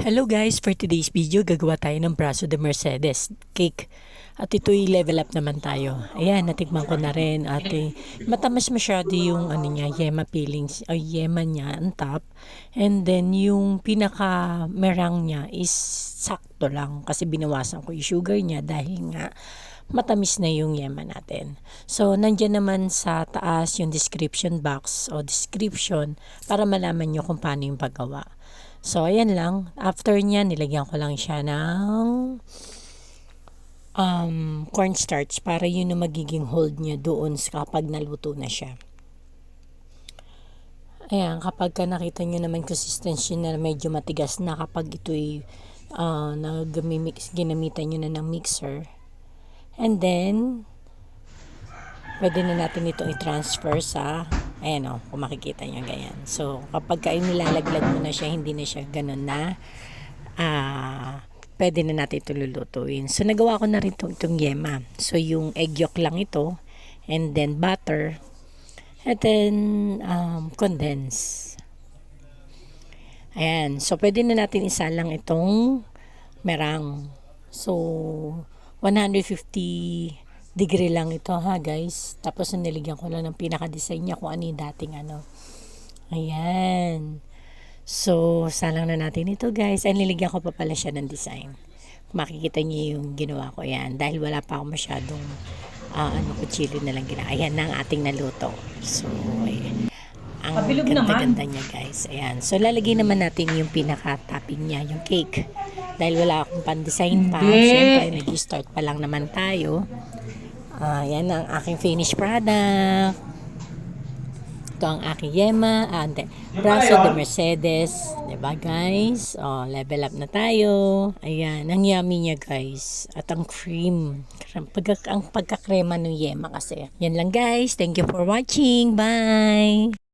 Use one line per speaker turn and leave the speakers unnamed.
Hello guys, for today's video gagawa tayo ng Brazo de Mercedes cake. At ito'y level up naman tayo. Ayan, natikman ko na rin at matamas masyado yung niya, yema fillings, ay yema niya on top. And then yung pinaka merang niya is sakto lang kasi binawasan ko yung sugar niya dahil nga matamis na yung yema natin. So, nandyan naman sa taas yung description box o description para malaman nyo kung paano yung paggawa. So, ayan lang. After niya, nilagyan ko lang siya ng cornstarch para yun na magiging hold niya doon kapag naluto na siya. Ayan, kapag nakita nyo naman consistency na medyo matigas na kapag ito'y ginamitan nyo na ng mixer. And then, pwede na natin itong i-transfer sa, ayan o, kung makikita nyo ganyan. So, kapag nilalaglag mo na siya, hindi na siya ganun na, pwede na natin ito lulutuin. So, nagawa ko na rin itong yema. So, yung egg yolk lang ito, and then butter, and then condense. Ayan. So, pwede na natin isa lang itong merang. So, 150 degree lang ito ha guys. Tapos niligyan ko lang ng pinaka-design niya kung ano yung dating ano. Ayan. So, salang na natin ito guys. Ay, niligyan ko pa pala siya ng design. Makikita niyo yung ginawa ko yan. Dahil wala pa ako masyadong kutsilyo na lang ginawa. Ayan na ang ating naluto. So, ang ganda-ganda niya guys. Ayan. So, lalagay naman natin yung pinaka-topping niya, yung cake. Dahil wala akong pan-design pa. Siyempre, nag-start pa lang naman tayo. Yan ang aking finished product. Ito ang aking yema. Brazo de Mercedes. Diba guys? Level up na tayo. Ayan. Ang yummy niya guys. At ang cream. Ang pagkakrema ng yema kasi. Yan lang guys. Thank you for watching. Bye!